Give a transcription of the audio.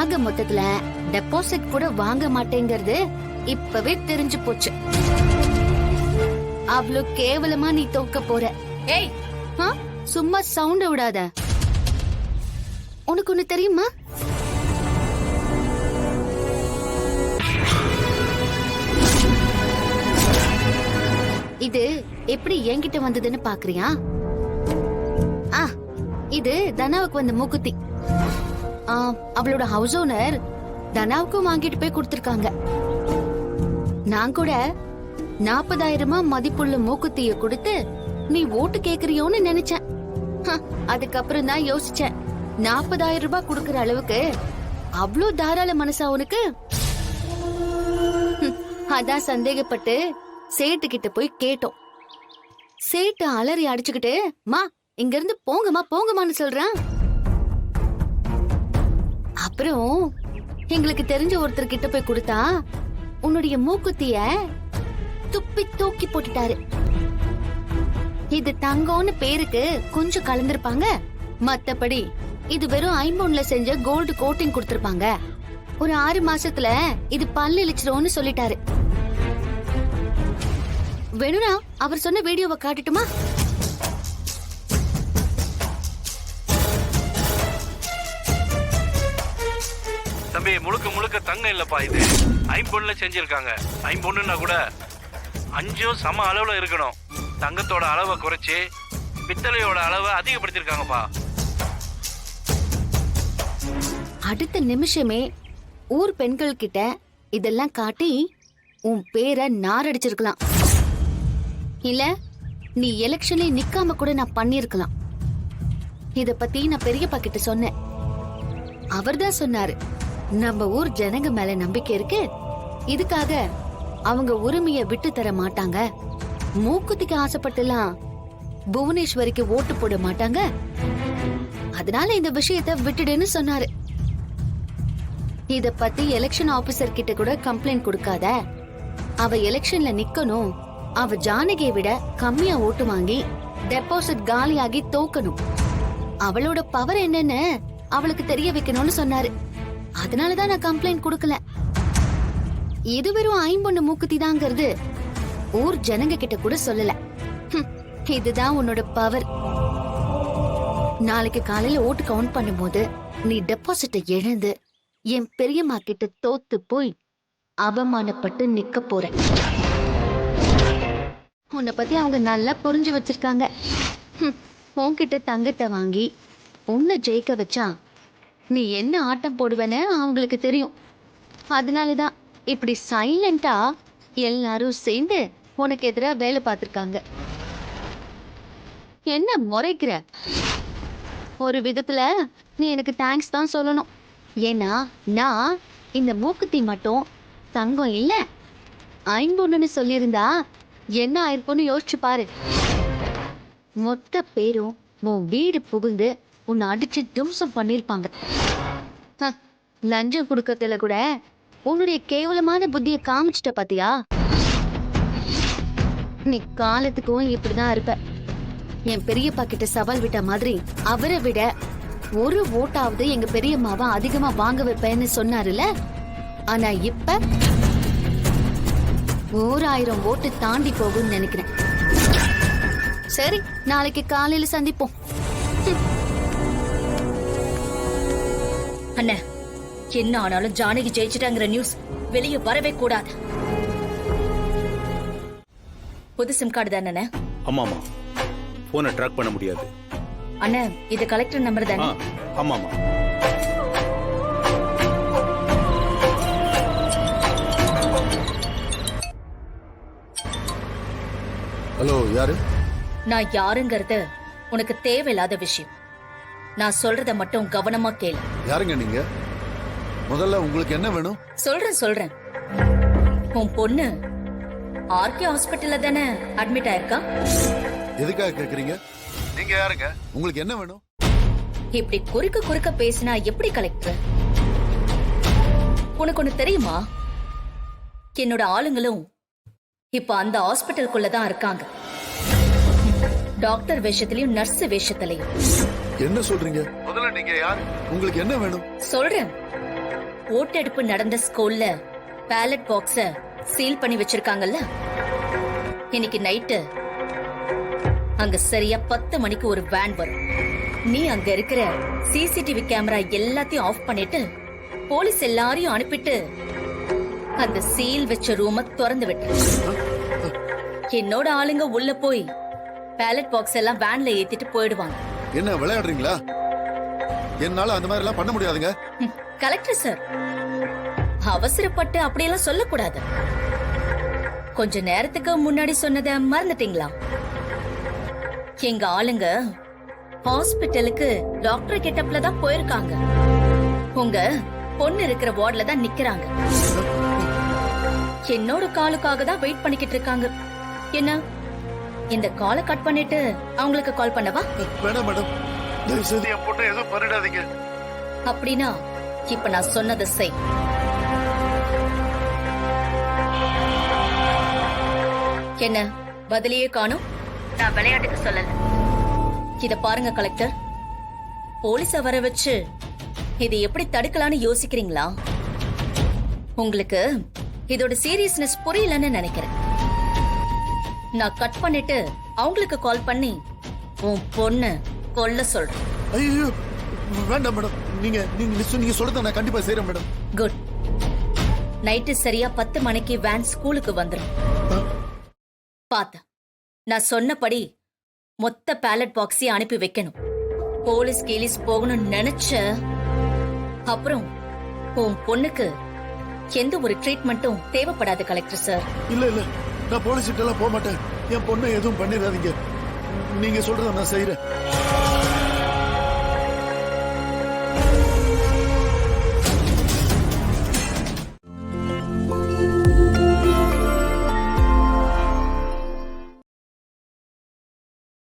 ஆக மொத்தத்துல டெபாசிட் கூட வாங்க மாட்டேங்கிறது இப்பவே தெரிஞ்சு போச்சு. அவ்ளோ கேவலமா நீ தோக்க போற. ஏய், சும்மா சவுண்ட விடாத. உனக்கு ஒண்ணு தெரியுமா? இது எப்படி என்கிட்ட வந்ததுன்னு பாக்குறியா? இது தனாவுக்கு வந்த மூக்குத்தி. அவளோட ஹவுஸ் ஓனர் தனாவுக்கும் வாங்கிட்டு போய் கொடுத்திருக்காங்க. நான் கூட 40,000 மதிப்புள்ள மூக்குத்திய கொடுத்து நீ ஓட்டு கேக்குறியோன்னு நினைச்சேன். அதுக்கப்புறம் தான் யோசிச்சேன், 40,000 ரூபாய் கொடுக்கற அளவுக்கு அவ்வளோ தாராள மனசா உனக்கு? அதான் சந்தேகப்பட்டு சேட்டு கிட்ட போய் கேட்டோம். சேட்டு அலறி அடிச்சுக்கிட்டு, மா இங்க இருந்து போங்கம்மா போங்கம்மான்னு சொல்றான். அப்புறம் எங்களுக்கு தெரிஞ்ச ஒருத்தர் கிட்ட போய் கொடுத்தா உன்னுடைய மூக்குத்திய துப்பி தூக்கி போட்டுட்டாரு. இது தங்கம்னு பேருக்கு கொஞ்சம் கலந்திருப்பாங்க, மத்தபடி இது வெறும் ஐம்பொன்ல செஞ்ச கோல்டு கோட்டிங் கொடுத்திருப்பாங்க. ஒரு 6 மாசத்துல இது பல்லு இழிச்சிரும்னு சொல்லிட்டாரு. வேணும்னா அவர் சொன்ன வீடியோவை காட்டட்டுமா? தம்பி, முழுக்க முழுக்க தங்கம் இல்லப்பா, இது ஐம்பொன்னுல செஞ்சிருக்காங்க. ஐம்பொன்னுன்னா கூட 5 சம அளவுல இருக்கணும். தங்கத்தோட அளவை குறைச்சு பித்தளையோட அளவை அதிகப்படுத்திருக்காங்கப்பா. அடுத்த நிமிஷமே ஊர் பெண்கள் கிட்ட இதெல்லாம் காட்டி உன் பேரை நாரடிச்சிருக்கலாம். இல்ல நீ எலெக்ஷன்ல நிக்காம கூட நான் பண்ணிருக்கலாம். இத பத்தி நான் பெரியப்பா கிட்ட சொன்னேன். அவர்தான் சொன்னாரு, நம்ம ஊர் ஜனங்க மேல நம்பிக்கை இருக்கு, இதுக்காக அவங்க உரிமைய விட்டு தர மாட்டாங்க. மூக்குத்திக்கு ஆசைப்பட்டுலாம் புவனேஸ்வரிக்கு ஓட்டு போட மாட்டாங்க. அதனால இந்த விஷயத்தை விட்டுடுன்னு சொன்னாரு. இத பத்தி எலெக்ஷன் ஆபீசர் கிட்ட கூட கம்ப்ளைண்ட் கொடுக்காத. அவ எலெக்ஷன்ல நிக்கணும், அவ ஜானகியை விட கம்மியா ஓட்டு வாங்கி டெபாசிட் காலியாகி தோக்கணும். அவளோட பவர் என்னன்னு அவளுக்கு தெரிய வைக்கணும்னு சொன்னாரு. அதனாலதான் நான் கம்ப்ளைண்ட் கொடுக்கல. இது வெறும் ஐம்பொன்னு மூக்குத்தி தாங்கிறது ஊர் ஜனங்க கிட்ட கூட சொல்லல. இதுதான் உன்னோட பவர். நாளைக்கு காலையில ஓட்டு கவுண்ட் பண்ணும்போது நீ டெபாசிட்டை இழந்து என் பெரியம்மா கிட்ட தோத்து போய் அவமானப்பட்டு நிக்க போற. உன்னை பத்தி அவங்க நல்லா புரிஞ்சு வச்சிருக்காங்க. உன்கிட்ட தங்கத்தை வாங்கி உன்னை ஜெயிக்க வச்சா நீ என்ன ஆட்டம் போடுவேன்னு அவங்களுக்கு தெரியும். அதனாலதான் இப்படி சைலண்டா எல்லாரும் சேர்ந்து உனக்கு எதிரா வேலை பார்த்திருக்காங்க. என்ன முறைக்கிற? ஒரு விதத்துல நீ எனக்கு தேங்க்ஸ் தான் சொல்லணும். ஏன்னா நான் இந்த மூக்குத்தி மட்டும் தங்கம் இல்ல ஐம்பொன்னு சொல்லியிருந்தா என்ன ஆயிருக்கும்னு யோசிச்சு பாரு. மொத்த பேரும் உன் வீடு புகுந்து உன்னை அடிச்சு தும்சம் பண்ணிருப்பாங்க. லஞ்சம் கொடுக்கறதுல கூட உன்னுடைய கேவலமான புத்திய காமிச்சிட்ட பாத்தியா? நீ காலத்துக்கும் இப்படிதான் இருப்ப. என் பெரியப்பா கிட்ட சவால் விட்ட மாதிரி அவரை விட ஒரு ஓட்டாவது எங்க பெரியம்மாவை அதிகமா வாங்க வைப்பேன்னு சொன்னாருல. ஆனா இப்ப 1000 ஓட்டு தாண்டி போகும்னு நினைக்கிறேன். சரி, நாளைக்கு காலையில சந்திப்போம். அண்ணா, என்ன ஆனாலும் ஜானகி ஜெயிச்சிட்டாங்கிற நியூஸ் வெளியே வரவே கூடாது. புது சிம் கார்டு தானே? ஆமாமா, போனை ட்ராக் பண்ண முடியாது. அண்ணா, இது கலெக்டர் நம்பர் தானே? ஆமாமா. ஹலோ, யாரு? நான் யாருங்கிறது உனக்கு தேவையில்லாத விஷயம். நான் சொல்றத மட்டும் கவனமா கேளு. யாருங்க நீங்க? முதல்ல உங்களுக்கு என்ன வேணும்? சொல்றேன். உன் பொண்ணு ஆர்கே ஹாஸ்பிட்டல்ல தானே அட்மிட் ஆயிருக்கா? எதுக்காக கேக்குறீங்க? நீங்க யாருங்க? உங்களுக்கு என்ன வேணும்? இப்படி குறுக்க பேசினா எப்படி கலெக்டர்? உனக்கு ஒண்ணு தெரியுமா? என்னோட ஆளுங்களும் இப்ப அந்த ஹாஸ்பிட்டலுக்குள்ளதான் இருக்காங்க. டாக்டர் வேஷத்திலையும் நர்ஸ் வேஷத்திலையும். என்ன சொல்றீங்க? முதல்ல நீங்க யாரு? உங்களுக்கு என்ன வேணும்? சொல்றேன். ஓட்டெடுப்பு நடந்த ஸ்கூல்ல பேலட் பாக்ஸ சீல் பண்ணி வச்சிருக்காங்கல்ல, இன்னைக்கு நைட்டு அங்க சரியா 10 மணிக்கு ஒரு வேன் வரும். நீ அங்க இருக்கிற சிசிடிவி கேமரா எல்லாத்தையும் ஆஃப் பண்ணிட்டு போலீஸ் எல்லாரையும் அனுப்பிட்டு அந்த சீல் வச்ச ரூம திறந்து விட்டு என்னோட ஆளுங்க உள்ள போய் பேலட் பாக்ஸ் எல்லாம் வேன்ல ஏத்திட்டு போயிடுவாங்க. என்ன விளையாடுறீங்களா? என்னால அந்த மாதிரி எல்லாம் பண்ண முடியாதுங்க. கலெக்டர் சார், அவசரப்பட்டு அப்படியெல்லாம் சொல்லக்கூடாது. கொஞ்ச நேரத்துக்கு முன்னாடி சொன்னதை மறந்துட்டீங்களா? எங்க ஆளுங்க ஹாஸ்பிட்டலுக்கு டாக்டர் கெட்டப்ல தான் போயிருக்காங்க. உங்க பொண்ணு இருக்கிற வார்டுல தான் நிக்கிறாங்க. என்னோட காலுக்காக தான் வெயிட் பண்ணிக்கிட்டு இருக்காங்க. என்ன, இந்த காலை கட் பண்ணிட்டு அவங்களுக்கு கால் பண்ணவா? வேணாம் மேடம், தயவு செய்து என் பொண்ணை எதுவும் பண்ணிடாதீங்க. அப்படின்னா இப்ப நான் சொன்னதை செய். என்ன பதிலையே காணும்? நான் விளையாட்டுக்கு சொல்லல. இத பாருங்க கலெக்டர், போலீஸ வர வச்சு இதை எப்படி தடுக்கலாம்னு யோசிக்கிறீங்களா? உங்களுக்கு இதோட சீரியஸ்னஸ் புரியலன்னு நினைக்கிறேன். நான் கட் பண்ணிட்டு அவங்களுக்கு கால் பண்ணி உன் பொண்ணு கொல்ல சொல்றேன். ஐயோ வேண்டாம் மேடம், நீங்க நீங்க சொல்றத நான் கண்டிப்பா செய்யறேன் மேடம். குட். நைட்டு சரியா 10 மணிக்கு வேன் ஸ்கூலுக்கு வந்துரும். பாத்த நான் சொன்னபடி மொத்த பேலட் பாக்ஸையும் அனுப்பி வைக்கணும். போலீஸ் கீலீஸ் போகணும்னு நினைச்ச அப்புறம் உன் பொண்ணுக்கு எந்த ஒரு ட்ரீட்மெண்ட்டும் தேவைப்படாது கலெக்டர் சார். இல்ல நான் போலீஸ் கிட்ட எல்லாம் போக மாட்டேன். என் பொண்ணை எதுவும் பண்ணிடாதீங்க. நீங்க சொல்றத நான் செய்யறேன்.